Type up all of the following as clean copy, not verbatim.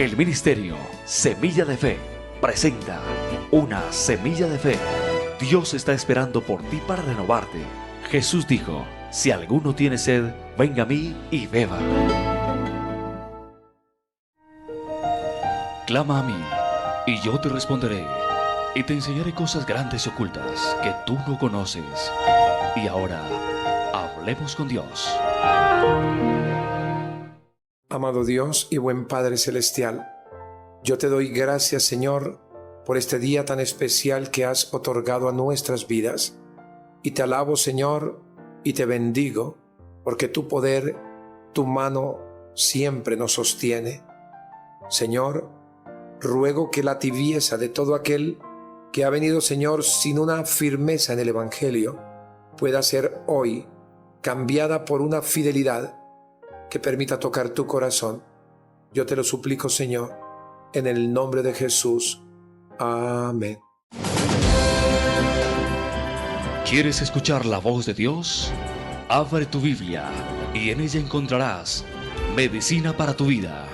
El ministerio Semilla de Fe presenta Una Semilla de Fe. Dios está esperando por ti para renovarte. Jesús dijo: si alguno tiene sed, venga a mí y beba. Clama a mí, y yo te responderé, y te enseñaré cosas grandes y ocultas que tú no conoces. Y ahora, hablemos con Dios. Amado Dios y buen Padre Celestial, yo te doy gracias, Señor, por este día tan especial que has otorgado a nuestras vidas. Y te alabo, Señor, y te bendigo, porque tu poder, tu mano siempre nos sostiene. Señor, ruego que la tibieza de todo aquel que ha venido, Señor, sin una firmeza en el Evangelio, pueda ser hoy cambiada por una fidelidad que permita tocar tu corazón. Yo te lo suplico, Señor, en el nombre de Jesús. Amén. ¿Quieres escuchar la voz de Dios? Abre tu Biblia y en ella encontrarás medicina para tu vida.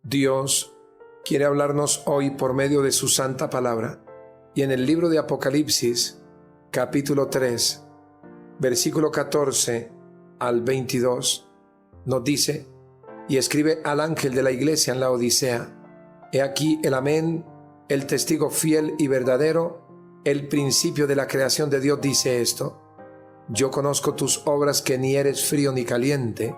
Dios quiere hablarnos hoy por medio de su santa palabra, y en el libro de Apocalipsis, capítulo 3, versículo 14 al 22, nos dice: y escribe al ángel de la iglesia en la Odisea: he aquí el Amén, el testigo fiel y verdadero, el principio de la creación de Dios, dice esto: yo conozco tus obras, que ni eres frío ni caliente.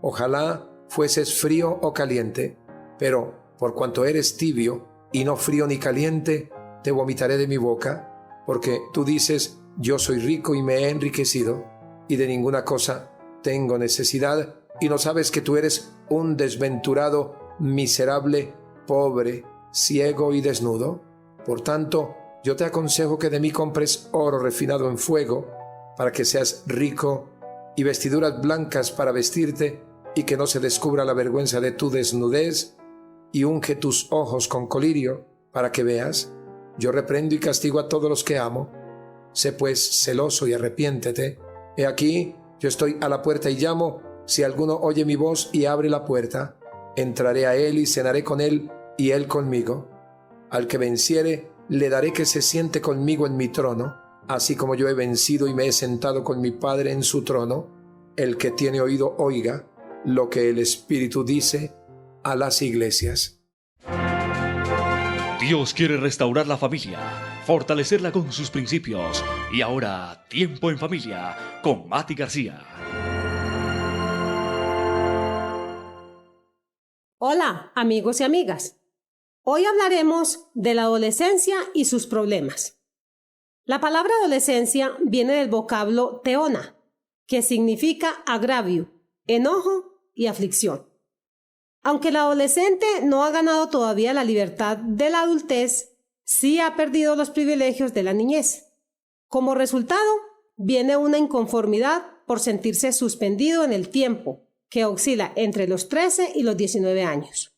Ojalá fueses frío o caliente, pero por cuanto eres tibio y no frío ni caliente, te vomitaré de mi boca. Porque tú dices: yo soy rico y me he enriquecido, y de ninguna cosa tengo necesidad, y no sabes que tú eres un desventurado, miserable, pobre, ciego y desnudo. Por tanto, yo te aconsejo que de mí compres oro refinado en fuego, para que seas rico, y vestiduras blancas para vestirte, y que no se descubra la vergüenza de tu desnudez, y unge tus ojos con colirio, para que veas. Yo reprendo y castigo a todos los que amo. Sé pues celoso y arrepiéntete. He aquí, yo estoy a la puerta y llamo. Si alguno oye mi voz y abre la puerta, entraré a él y cenaré con él y él conmigo. Al que venciere, le daré que se siente conmigo en mi trono, así como yo he vencido y me he sentado con mi Padre en su trono. El que tiene oído, oiga lo que el Espíritu dice a las iglesias. Dios quiere restaurar la familia, fortalecerla con sus principios. Y ahora, tiempo en familia con Mati García. Hola, amigos y amigas. Hoy hablaremos de la adolescencia y sus problemas. La palabra adolescencia viene del vocablo teona, que significa agravio, enojo y aflicción. Aunque el adolescente no ha ganado todavía la libertad de la adultez, sí ha perdido los privilegios de la niñez. Como resultado, viene una inconformidad por sentirse suspendido en el tiempo, que oscila entre los 13 y los 19 años.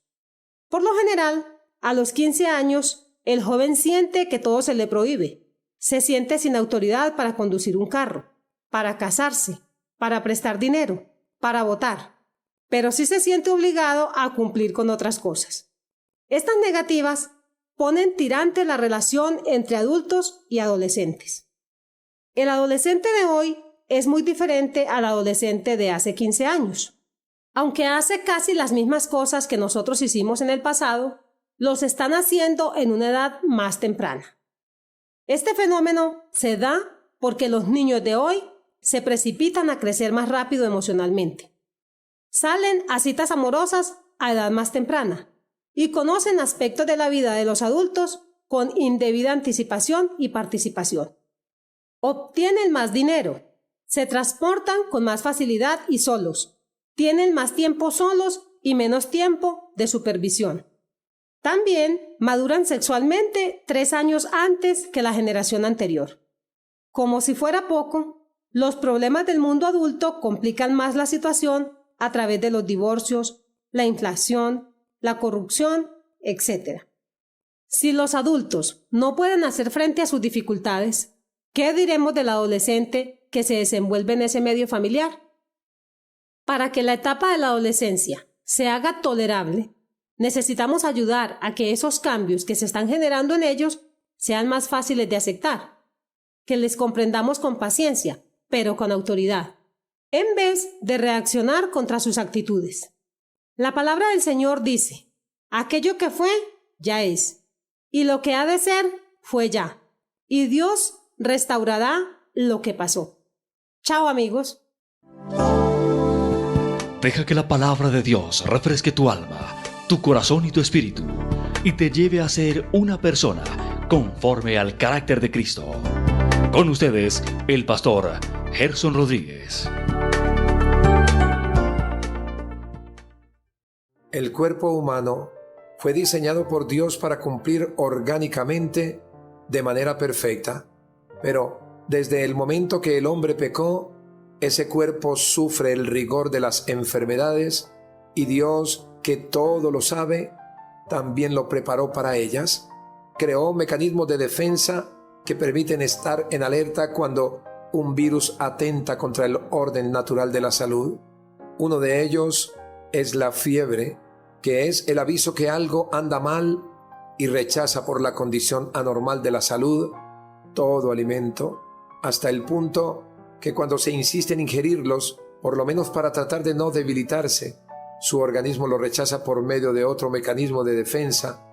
Por lo general, a los 15 años, el joven siente que todo se le prohíbe. Se siente sin autoridad para conducir un carro, para casarse, para prestar dinero, para votar. Pero sí se siente obligado a cumplir con otras cosas. Estas negativas ponen tirante la relación entre adultos y adolescentes. El adolescente de hoy es muy diferente al adolescente de hace 15 años. Aunque hace casi las mismas cosas que nosotros hicimos en el pasado, los están haciendo en una edad más temprana. Este fenómeno se da porque los niños de hoy se precipitan a crecer más rápido emocionalmente. Salen a citas amorosas a edad más temprana y conocen aspectos de la vida de los adultos con indebida anticipación y participación. Obtienen más dinero, se transportan con más facilidad y solos, tienen más tiempo solos y menos tiempo de supervisión. También maduran sexualmente 3 años antes que la generación anterior. Como si fuera poco, los problemas del mundo adulto complican más la situación a través de los divorcios, la inflación, la corrupción, etc. Si los adultos no pueden hacer frente a sus dificultades, ¿qué diremos del adolescente que se desenvuelve en ese medio familiar. Para que la etapa de la adolescencia se haga tolerable, necesitamos ayudar a que esos cambios que se están generando en ellos sean más fáciles de aceptar, que les comprendamos con paciencia, pero con autoridad, en vez de reaccionar contra sus actitudes. La palabra del Señor dice: aquello que fue, ya es, y lo que ha de ser, fue ya, y Dios restaurará lo que pasó. Chao, amigos. Deja que la palabra de Dios refresque tu alma, tu corazón y tu espíritu, y te lleve a ser una persona conforme al carácter de Cristo. Con ustedes, el pastor Gerson Rodríguez. El cuerpo humano fue diseñado por Dios para cumplir orgánicamente de manera perfecta, pero desde el momento que el hombre pecó, ese cuerpo sufre el rigor de las enfermedades y Dios, que todo lo sabe, también lo preparó para ellas. Creó mecanismos de defensa que permiten estar en alerta cuando un virus atenta contra el orden natural de la salud. Uno de ellos es la fiebre, que es el aviso que algo anda mal y rechaza por la condición anormal de la salud todo alimento, hasta el punto que cuando se insiste en ingerirlos, por lo menos para tratar de no debilitarse, su organismo lo rechaza por medio de otro mecanismo de defensa,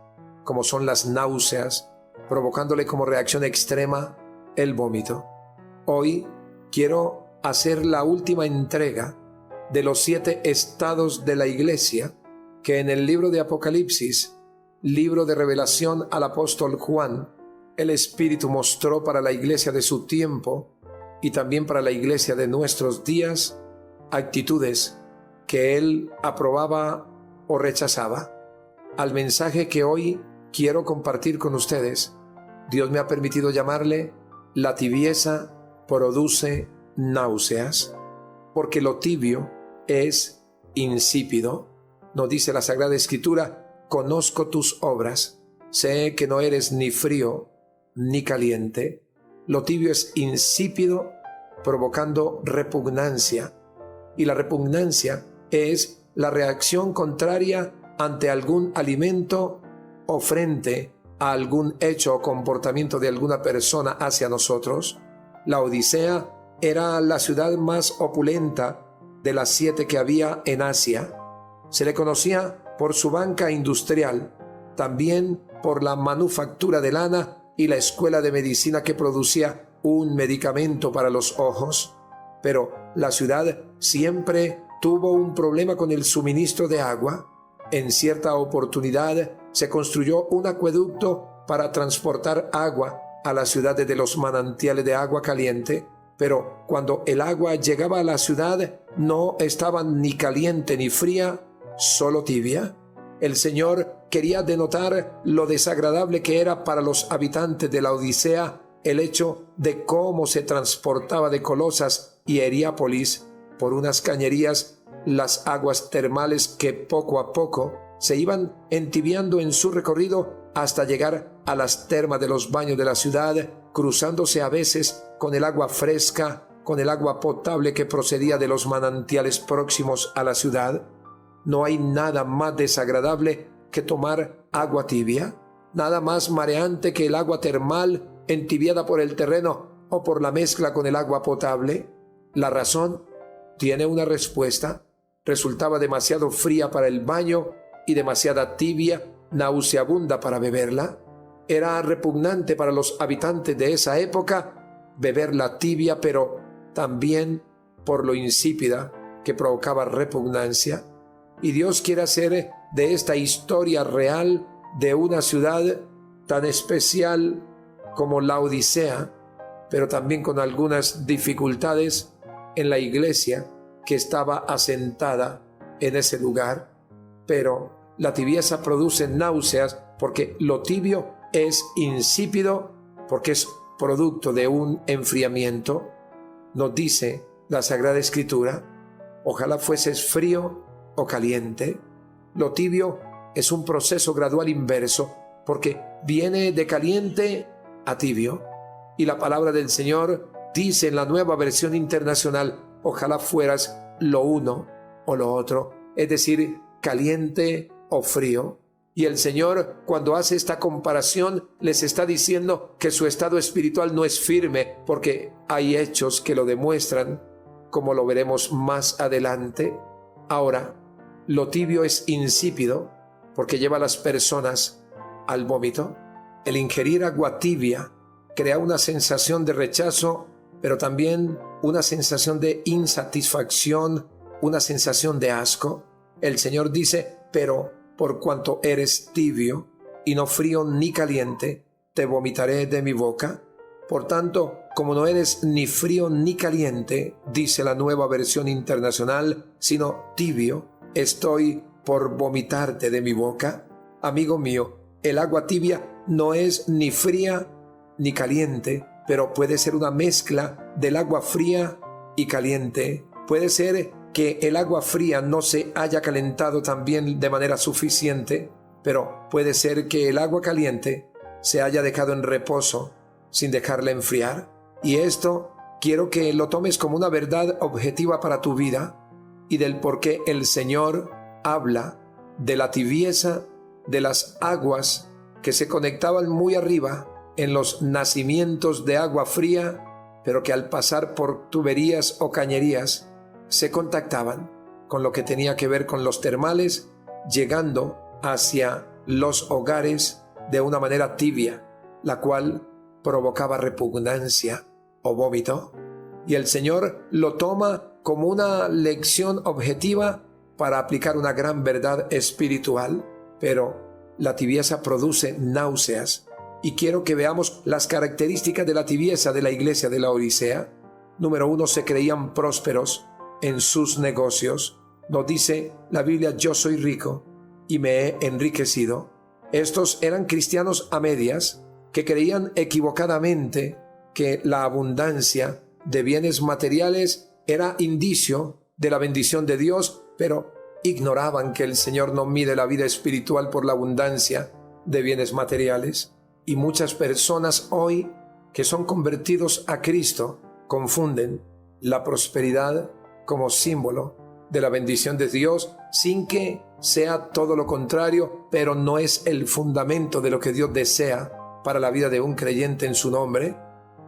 como son las náuseas, provocándole como reacción extrema el vómito. Hoy quiero hacer la última entrega de los 7 estados de la iglesia que en el libro de Apocalipsis, libro de revelación al apóstol Juan, el Espíritu mostró para la iglesia de su tiempo y también para la iglesia de nuestros días, actitudes que él aprobaba o rechazaba. Al mensaje que hoy quiero compartir con ustedes, Dios me ha permitido llamarle: la tibieza produce náuseas, porque lo tibio es insípido. Nos dice la Sagrada Escritura: conozco tus obras, sé que no eres ni frío ni caliente. Lo tibio es insípido, provocando repugnancia, y la repugnancia es la reacción contraria ante algún alimento o frente a algún hecho o comportamiento de alguna persona hacia nosotros. La Odisea era la ciudad más opulenta de las 7 que había en Asia. Se le conocía por su banca industrial, también por la manufactura de lana y la escuela de medicina que producía un medicamento para los ojos. Pero la ciudad siempre tuvo un problema con el suministro de agua. En cierta oportunidad se construyó un acueducto para transportar agua a la ciudad de los manantiales de agua caliente, pero cuando el agua llegaba a la ciudad no estaba ni caliente ni fría, solo tibia. El Señor quería denotar lo desagradable que era para los habitantes de la Odisea el hecho de cómo se transportaba de Colosas y Heriápolis por unas cañerías las aguas termales que poco a poco se iban entibiando en su recorrido hasta llegar a las termas de los baños de la ciudad, cruzándose a veces con el agua fresca, con el agua potable que procedía de los manantiales próximos a la ciudad. No hay nada más desagradable que tomar agua tibia, nada más mareante que el agua termal entibiada por el terreno o por la mezcla con el agua potable. La razón tiene una respuesta: resultaba demasiado fría para el baño y demasiada tibia, nauseabunda para beberla. Era repugnante para los habitantes de esa época beberla tibia, pero también por lo insípida que provocaba repugnancia. Y Dios quiere hacer de esta historia real de una ciudad tan especial como la Odisea, pero también con algunas dificultades en la iglesia que estaba asentada en ese lugar. Pero la tibieza produce náuseas porque lo tibio es insípido, porque es producto de un enfriamiento. Nos dice la Sagrada Escritura: ojalá fueses frío o caliente. Lo tibio es un proceso gradual inverso, porque viene de caliente a tibio. Y la palabra del Señor dice en la Nueva Versión Internacional, ojalá fueras lo uno o lo otro, es decir, caliente o frío. Y el Señor, cuando hace esta comparación, les está diciendo que su estado espiritual no es firme, porque hay hechos que lo demuestran, como lo veremos más adelante. Ahora, lo tibio es insípido, porque lleva a las personas al vómito. El ingerir agua tibia crea una sensación de rechazo, pero también una sensación de insatisfacción, una sensación de asco. El Señor dice, pero por cuanto eres tibio y no frío ni caliente, te vomitaré de mi boca. Por tanto, como no eres ni frío ni caliente, dice la Nueva Versión Internacional, sino tibio, estoy por vomitarte de mi boca. Amigo mío, el agua tibia no es ni fría ni caliente, pero puede ser una mezcla del agua fría y caliente. Puede ser que el agua fría no se haya calentado también de manera suficiente, pero puede ser que el agua caliente se haya dejado en reposo sin dejarla enfriar. Y esto quiero que lo tomes como una verdad objetiva para tu vida y del por qué el Señor habla de la tibieza de las aguas que se conectaban muy arriba en los nacimientos de agua fría, pero que al pasar por tuberías o cañerías se contactaban con lo que tenía que ver con los termales, llegando hacia los hogares de una manera tibia, la cual provocaba repugnancia o vómito. Y el Señor lo toma como una lección objetiva para aplicar una gran verdad espiritual, pero la tibieza produce náuseas. Y quiero que veamos las características de la tibieza de la iglesia de la Odisea. Número 1, se creían prósperos en sus negocios. Nos dice la Biblia, yo soy rico y me he enriquecido. Estos eran cristianos a medias que creían equivocadamente que la abundancia de bienes materiales era indicio de la bendición de Dios, pero ignoraban que el Señor no mide la vida espiritual por la abundancia de bienes materiales. Y muchas personas hoy que son convertidos a Cristo confunden la prosperidad como símbolo de la bendición de Dios, sin que sea todo lo contrario, pero no es el fundamento de lo que Dios desea para la vida de un creyente en su nombre.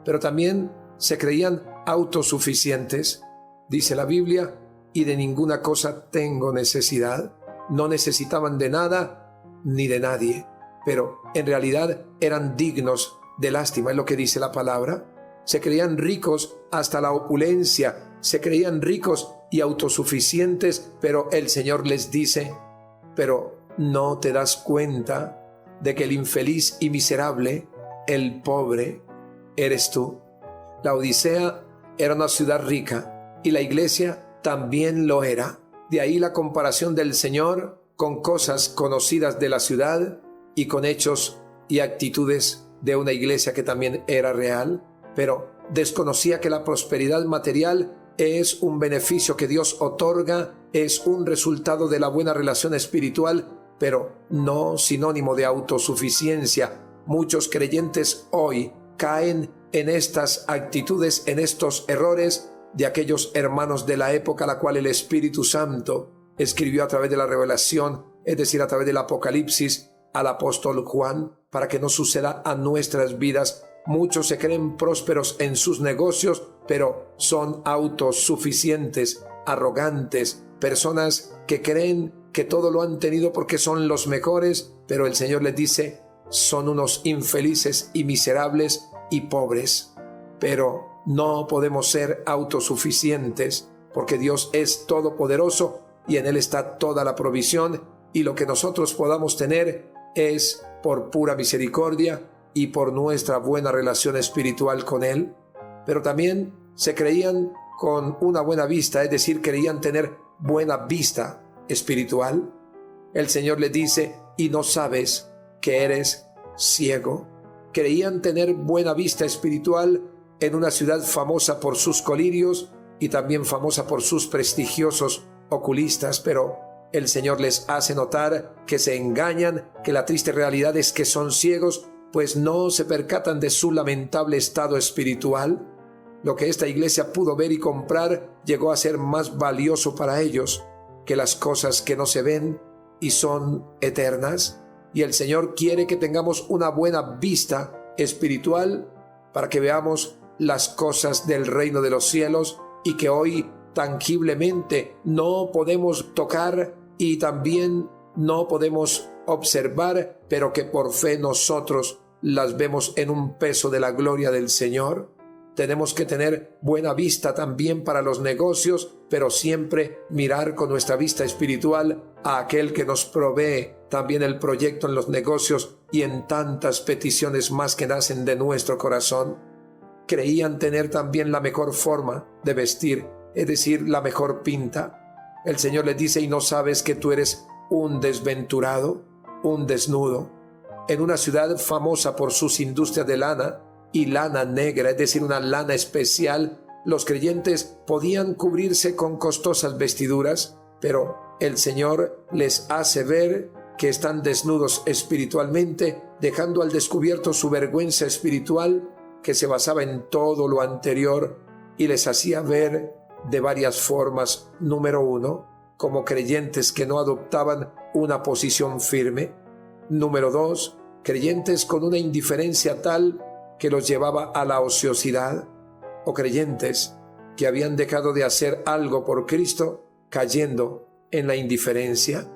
Pero también se creían autosuficientes, dice la Biblia, y de ninguna cosa tengo necesidad. No necesitaban de nada ni de nadie, pero en realidad eran dignos de lástima, es lo que dice la palabra. Se creían ricos hasta la opulencia, se creían ricos y autosuficientes, pero el Señor les dice, pero no te das cuenta de que el infeliz y miserable, el pobre, eres tú. La Odisea era una ciudad rica y la iglesia también lo era. De ahí la comparación del Señor con cosas conocidas de la ciudad y con hechos y actitudes de una iglesia que también era real, pero desconocía que la prosperidad material es un beneficio que Dios otorga, es un resultado de la buena relación espiritual, pero no sinónimo de autosuficiencia. Muchos creyentes hoy caen en estas actitudes, en estos errores de aquellos hermanos de la época a la cual el Espíritu Santo escribió a través de la revelación, es decir, a través del Apocalipsis, al apóstol Juan, para que no suceda a nuestras vidas. Muchos se creen prósperos en sus negocios, pero son autosuficientes, arrogantes, personas que creen que todo lo han tenido porque son los mejores, pero el Señor les dice, son unos infelices y miserables y pobres. Pero no podemos ser autosuficientes porque Dios es todopoderoso y en Él está toda la provisión, y lo que nosotros podamos tener es por pura misericordia y por nuestra buena relación espiritual con Él. Pero también se creían con una buena vista, es decir, creían tener buena vista espiritual. El Señor les dice, y no sabes que eres ciego. Creían tener buena vista espiritual en una ciudad famosa por sus colirios y también famosa por sus prestigiosos oculistas, pero el Señor les hace notar que se engañan, que la triste realidad es que son ciegos, pues no se percatan de su lamentable estado espiritual. lo que esta iglesia pudo ver y comprar llegó a ser más valioso para ellos que las cosas que no se ven y son eternas. Y el Señor quiere que tengamos una buena vista espiritual para que veamos las cosas del reino de los cielos y que hoy tangiblemente no podemos tocar y también no podemos observar, pero que por fe nosotros las vemos en un peso de la gloria del Señor. Tenemos que tener buena vista también para los negocios, pero siempre mirar con nuestra vista espiritual a aquel que nos provee también el proyecto en los negocios y en tantas peticiones más que nacen de nuestro corazón. Creían tener también la mejor forma de vestir, es decir, la mejor pinta. El Señor les dice: ¿y no sabes que tú eres un desventurado, un desnudo? En una ciudad famosa por sus industrias de lana y lana negra, es decir, una lana especial, los creyentes podían cubrirse con costosas vestiduras, pero el Señor les hace ver que están desnudos espiritualmente, dejando al descubierto su vergüenza espiritual que se basaba en todo lo anterior, y les hacía ver de varias formas. Número 1, como creyentes que no adoptaban una posición firme. Número 2, creyentes con una indiferencia tal que los llevaba a la ociosidad, o creyentes que habían dejado de hacer algo por Cristo, cayendo en la indiferencia.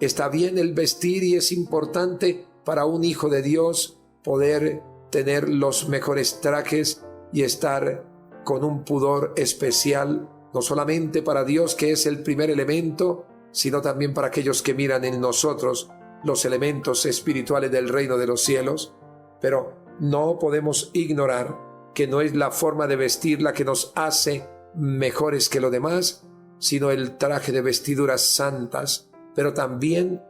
Está bien el vestir y es importante para un hijo de Dios poder tener los mejores trajes y estar con un pudor especial, no solamente para Dios, que es el primer elemento, sino también para aquellos que miran en nosotros los elementos espirituales del reino de los cielos. Pero no podemos ignorar que no es la forma de vestir la que nos hace mejores que los demás, sino el traje de vestiduras santas. Pero también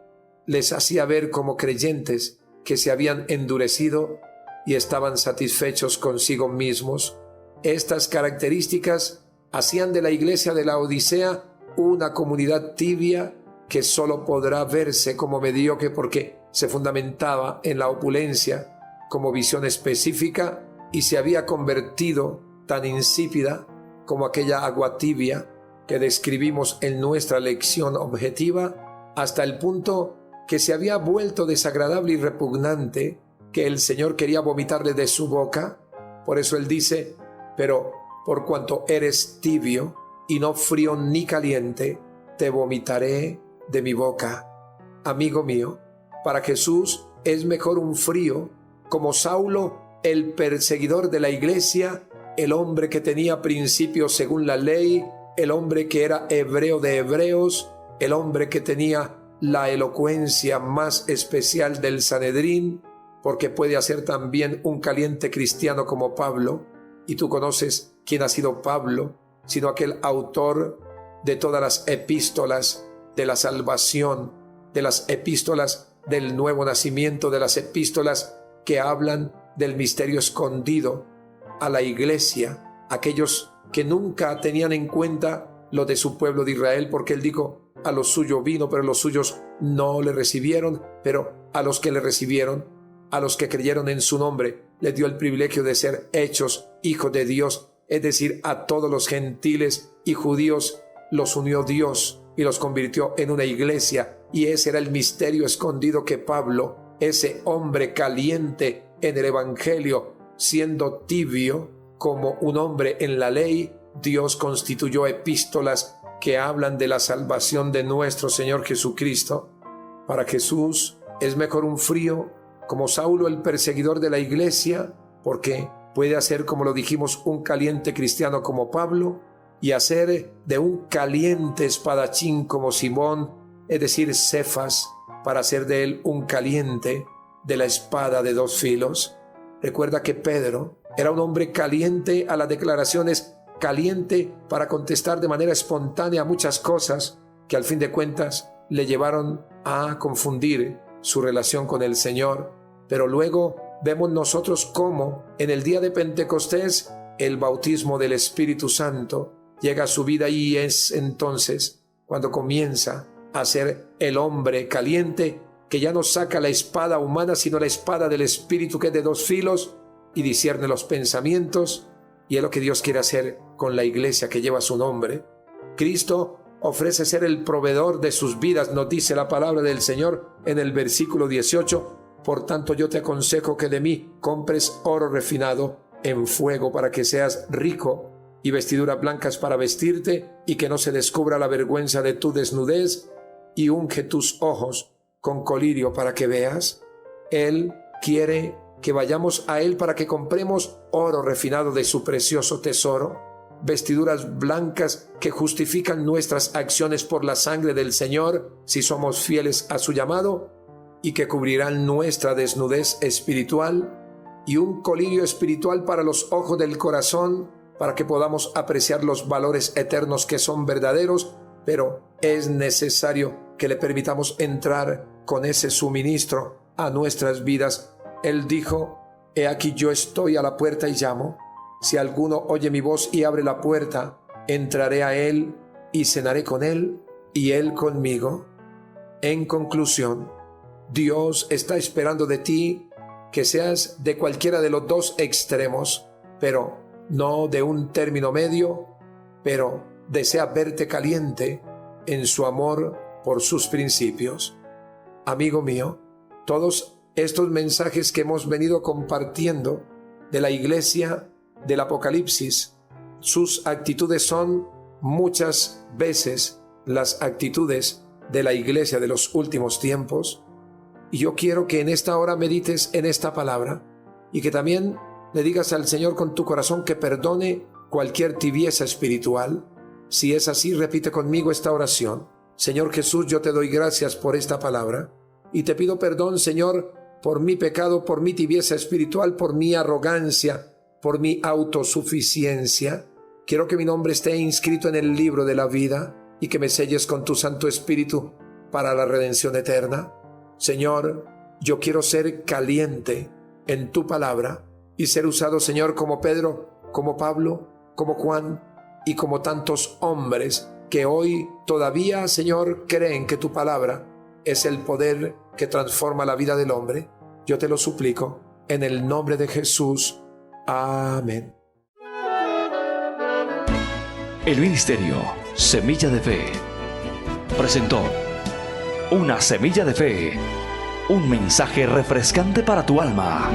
les hacía ver como creyentes que se habían endurecido y estaban satisfechos consigo mismos. Estas características hacían de la iglesia de la Odisea una comunidad tibia que solo podrá verse como mediocre porque se fundamentaba en la opulencia como visión específica y se había convertido tan insípida como aquella agua tibia que describimos en nuestra lección objetiva, hasta el punto que se había vuelto desagradable y repugnante, que el Señor quería vomitarle de su boca. Por eso Él dice: pero por cuanto eres tibio y no frío ni caliente, te vomitaré de mi boca. Amigo mío, para Jesús es mejor un frío, como Saulo, el perseguidor de la iglesia, el hombre que tenía principios según la ley, el hombre que era hebreo de hebreos, el hombre que tenía la elocuencia más especial del Sanedrín, porque puede hacer también un caliente cristiano como Pablo. Y tú conoces quién ha sido Pablo, sino aquel autor de todas las epístolas de la salvación, de las epístolas del nuevo nacimiento, de las epístolas que hablan del misterio escondido a la iglesia, aquellos que nunca tenían en cuenta lo de su pueblo de Israel, porque él dijo: a los suyos vino, pero los suyos no le recibieron, pero a los que le recibieron, a los que creyeron en su nombre, les dio el privilegio de ser hechos hijos de Dios, es decir, a todos los gentiles y judíos los unió Dios y los convirtió en una iglesia, y ese era el misterio escondido que Pablo, ese hombre caliente en el evangelio, siendo tibio como un hombre en la ley, Dios constituyó epístolas que hablan de la salvación de nuestro Señor Jesucristo. Para Jesús es mejor un frío, como Saulo el perseguidor de la iglesia, porque puede hacer, como lo dijimos, un caliente cristiano como Pablo, y hacer de un caliente espadachín como Simón, es decir, Cefas, para hacer de él un caliente de la espada de dos filos. Recuerda que Pedro era un hombre caliente a las declaraciones, caliente para contestar de manera espontánea a muchas cosas que al fin de cuentas le llevaron a confundir su relación con el Señor. Pero luego vemos nosotros cómo en el día de Pentecostés el bautismo del Espíritu Santo llega a su vida, y es entonces cuando comienza a ser el hombre caliente que ya no saca la espada humana, sino la espada del Espíritu, que es de dos filos y discierne los pensamientos Y es lo que Dios quiere hacer con la iglesia que lleva su nombre. Cristo ofrece ser el proveedor de sus vidas, nos dice la palabra del Señor en el versículo 18. Por tanto, yo te aconsejo que de mí compres oro refinado en fuego para que seas rico, y vestiduras blancas para vestirte, y que no se descubra la vergüenza de tu desnudez, y unge tus ojos con colirio para que veas. Él quiere que vayamos a Él para que compremos oro refinado de su precioso tesoro, vestiduras blancas que justifican nuestras acciones por la sangre del Señor si somos fieles a su llamado, y que cubrirán nuestra desnudez espiritual, y un colirio espiritual para los ojos del corazón, para que podamos apreciar los valores eternos que son verdaderos, pero es necesario que le permitamos entrar con ese suministro a nuestras vidas. Él dijo: he aquí yo estoy a la puerta y llamo. Si alguno oye mi voz y abre la puerta, entraré a él y cenaré con él y él conmigo. En conclusión, Dios está esperando de ti que seas de cualquiera de los dos extremos, pero no de un término medio, pero desea verte caliente en su amor por sus principios. Amigo mío, todos estos mensajes que hemos venido compartiendo de la iglesia del Apocalipsis, sus actitudes son muchas veces las actitudes de la iglesia de los últimos tiempos. Y yo quiero que en esta hora medites en esta palabra y que también le digas al Señor con tu corazón que perdone cualquier tibieza espiritual. Si es así, repite conmigo esta oración. Señor Jesús, yo te doy gracias por esta palabra y te pido perdón, Señor, por mi pecado, por mi tibieza espiritual, por mi arrogancia, por mi autosuficiencia. Quiero que mi nombre esté inscrito en el libro de la vida y que me selles con tu Santo Espíritu para la redención eterna. Señor, yo quiero ser caliente en tu palabra y ser usado, Señor, como Pedro, como Pablo, como Juan y como tantos hombres que hoy todavía, Señor, creen que tu palabra es el poder que transforma la vida del hombre. Yo te lo suplico en el nombre de Jesús. Amén. El Ministerio Semilla de Fe presentó Una Semilla de Fe, un mensaje refrescante para tu alma.